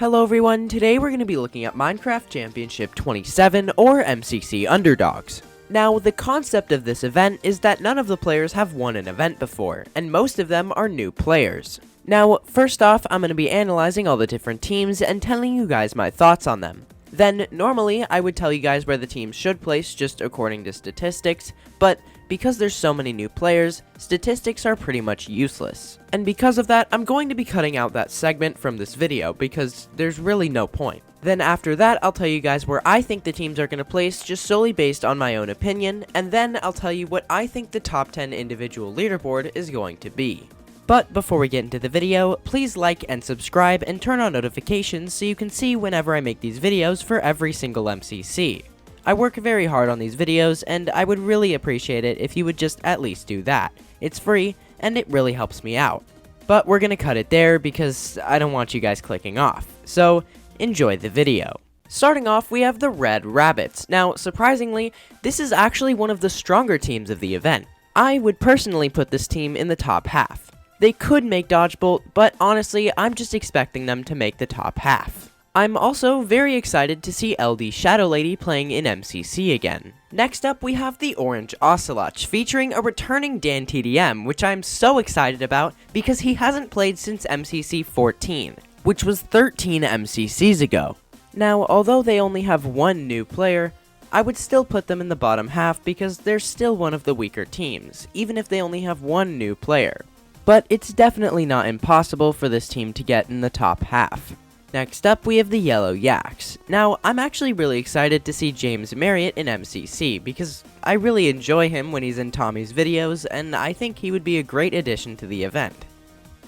Hello everyone, today we're going to be looking at Minecraft Championship 27 or MCC Underdogs. Now, the concept of this event is that none of the players have won an event before, and most of them are new players. Now, first off, I'm going to be analyzing all the different teams and telling you guys my thoughts on them. Then, normally, I would tell you guys where the teams should place just according to statistics, but because there's so many new players, statistics are pretty much useless. And because of that, I'm going to be cutting out that segment from this video because there's really no point. Then after that, I'll tell you guys where I think the teams are going to place just solely based on my own opinion, and then I'll tell you what I think the top 10 individual leaderboard is going to be. But before we get into the video, please like and subscribe and turn on notifications so you can see whenever I make these videos for every single MCC. I work very hard on these videos, and I would really appreciate it if you would just at least do that. It's free, and it really helps me out. But we're gonna cut it there because I don't want you guys clicking off. So, enjoy the video. Starting off, we have the Red Rabbits. Now, surprisingly, this is actually one of the stronger teams of the event. I would personally put this team in the top half. They could make Dodgebolt, but honestly, I'm just expecting them to make the top half. I'm also very excited to see LD Shadow Lady playing in MCC again. Next up, we have the Orange Ocelot, featuring a returning Dan TDM, which I'm so excited about because he hasn't played since MCC 14, which was 13 MCCs ago. Now, although they only have one new player, I would still put them in the bottom half because they're still one of the weaker teams, even if they only have one new player. But it's definitely not impossible for this team to get in the top half. Next up, we have the Yellow Yaks. Now, I'm actually really excited to see James Marriott in MCC, because I really enjoy him when he's in Tommy's videos, and I think he would be a great addition to the event.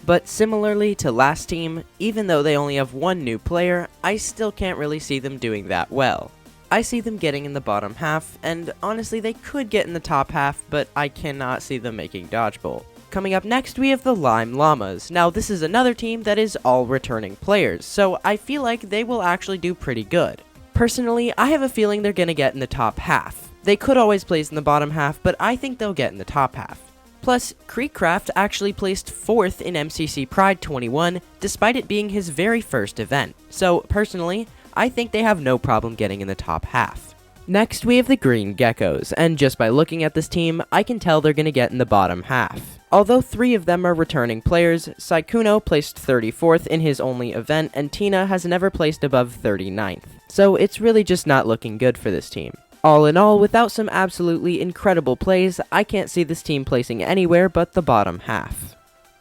But similarly to last team, even though they only have one new player, I still can't really see them doing that well. I see them getting in the bottom half, and honestly they could get in the top half, but I cannot see them making Dodgebolt. Coming up next, we have the Lime Llamas. Now, this is another team that is all returning players, so I feel like they will actually do pretty good. Personally, I have a feeling they're gonna get in the top half. They could always place in the bottom half, but I think they'll get in the top half. Plus, Creekcraft actually placed 4th in MCC Pride 21, despite it being his very first event. So, personally, I think they have no problem getting in the top half. Next, we have the Green Geckos, and just by looking at this team, I can tell they're gonna get in the bottom half. Although 3 of them are returning players, Saikuno placed 34th in his only event, and Tina has never placed above 39th. So it's really just not looking good for this team. All in all, without some absolutely incredible plays, I can't see this team placing anywhere but the bottom half.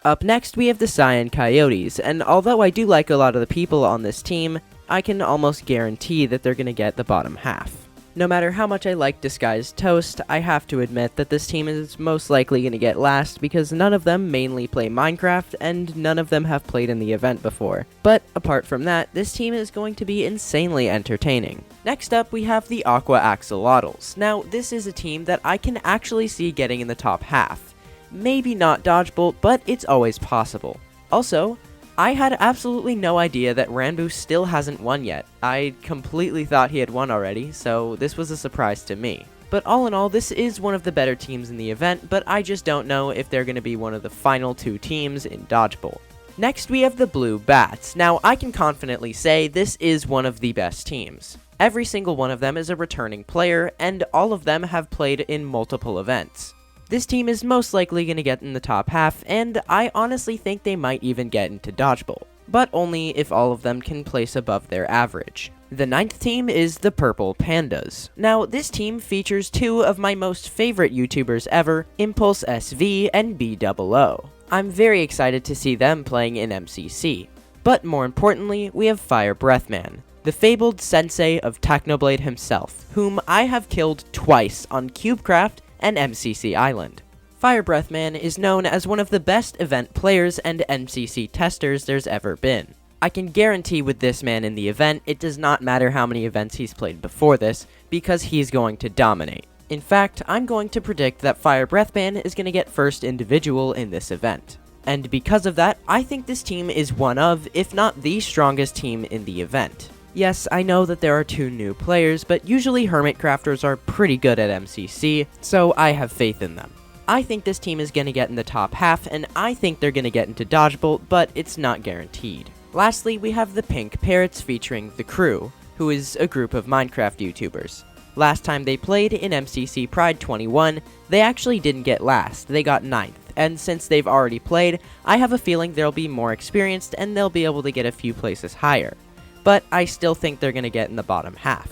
Up next, we have the Cyan Coyotes, and although I do like a lot of the people on this team, I can almost guarantee that they're gonna get the bottom half. No matter how much I like Disguised Toast, I have to admit that this team is most likely going to get last because none of them mainly play Minecraft and none of them have played in the event before. But apart from that, this team is going to be insanely entertaining. Next up, we have the Aqua Axolotls. Now, this is a team that I can actually see getting in the top half. Maybe not Dodgebolt, but it's always possible. Also, I had absolutely no idea that Ranboo still hasn't won yet. I completely thought he had won already, so this was a surprise to me. But all in all, this is one of the better teams in the event, but I just don't know if they're going to be one of the final 2 teams in Dodgebolt. Next, we have the Blue Bats. Now, I can confidently say this is one of the best teams. Every single one of them is a returning player, and all of them have played in multiple events. This team is most likely going to get in the top half, and I honestly think they might even get into Dodgebolt, but only if all of them can place above their average. The 9th team is the Purple Pandas. Now, this team features 2 of my most favorite YouTubers ever, Impulse SV and BOO. I'm very excited to see them playing in MCC. But more importantly, we have Fire Breathman, the fabled sensei of Technoblade himself, whom I have killed twice on CubeCraft and MCC Island. Fire Breathman is known as one of the best event players and MCC testers there's ever been. I can guarantee with this man in the event, it does not matter how many events he's played before this, because he's going to dominate. In fact, I'm going to predict that Fire Breathman is going to get first individual in this event. And because of that, I think this team is one of, if not the strongest team in the event. Yes, I know that there are 2 new players, but usually Hermit Crafters are pretty good at MCC, so I have faith in them. I think this team is going to get in the top half, and I think they're going to get into Dodgebolt, but it's not guaranteed. Lastly, we have the Pink Parrots featuring The Crew, who is a group of Minecraft YouTubers. Last time they played in MCC Pride 21, they actually didn't get last, they got 9th, and since they've already played, I have a feeling they'll be more experienced and they'll be able to get a few places higher. But I still think they're gonna get in the bottom half.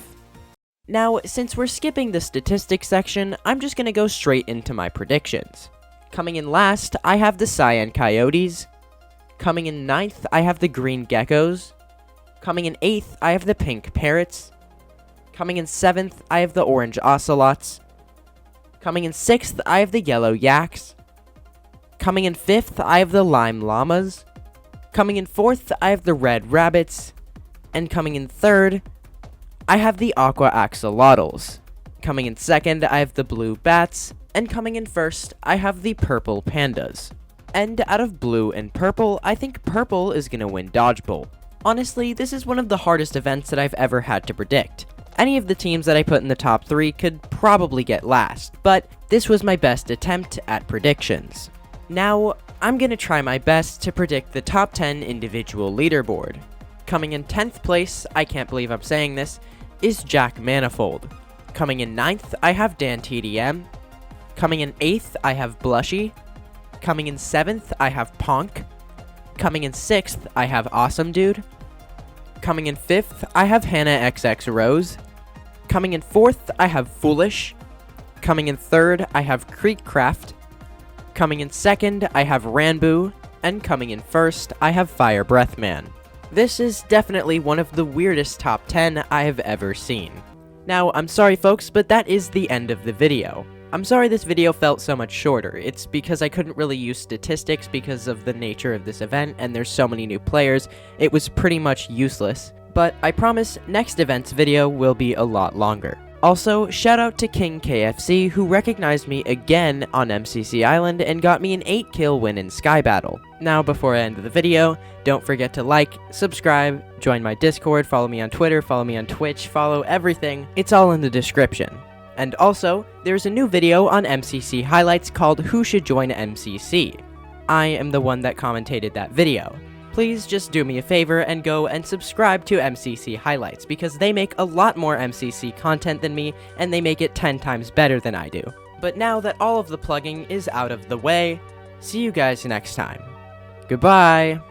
Now, since we're skipping the statistics section, I'm just gonna go straight into my predictions. Coming in last, I have the Cyan Coyotes. Coming in 9th, I have the Green Geckos. Coming in 8th, I have the Pink Parrots. Coming in 7th, I have the Orange Ocelots. Coming in 6th, I have the Yellow Yaks. Coming in 5th, I have the Lime Llamas. Coming in 4th, I have the Red Rabbits. And coming in 3rd, I have the Aqua Axolotls. Coming in 2nd, I have the Blue Bats. And coming in 1st, I have the Purple Pandas. And out of blue and purple, I think purple is gonna win Dodgeball. Honestly, this is one of the hardest events that I've ever had to predict. Any of the teams that I put in the top 3 could probably get last, but this was my best attempt at predictions. Now, I'm gonna try my best to predict the top 10 individual leaderboard. Coming in 10th place, I can't believe I'm saying this, is Jack Manifold. Coming in 9th, I have Dan TDM. Coming in 8th, I have Blushy. Coming in 7th, I have Ponk. Coming in 6th, I have Awesome Dude. Coming in 5th, I have Hannah XX Rose. Coming in 4th, I have Foolish. Coming in 3rd, I have Creekcraft. Coming in 2nd, I have Ranboo. And coming in 1st, I have Fire Breath Man. This is definitely one of the weirdest top 10 I have ever seen. Now, I'm sorry folks, but that is the end of the video. I'm sorry this video felt so much shorter. It's because I couldn't really use statistics because of the nature of this event and there's so many new players, it was pretty much useless. But I promise next event's video will be a lot longer. Also, shout out to King KFC who recognized me again on MCC Island and got me an 8-kill win in Sky Battle. Now before I end the video, don't forget to like, subscribe, join my Discord, follow me on Twitter, follow me on Twitch, follow everything. It's all in the description. And also, there's a new video on MCC highlights called Who Should Join MCC. I am the one that commentated that video. Please just do me a favor and go and subscribe to MCC highlights because they make a lot more MCC content than me and they make it 10 times better than I do. But now that all of the plugging is out of the way, see you guys next time. Goodbye!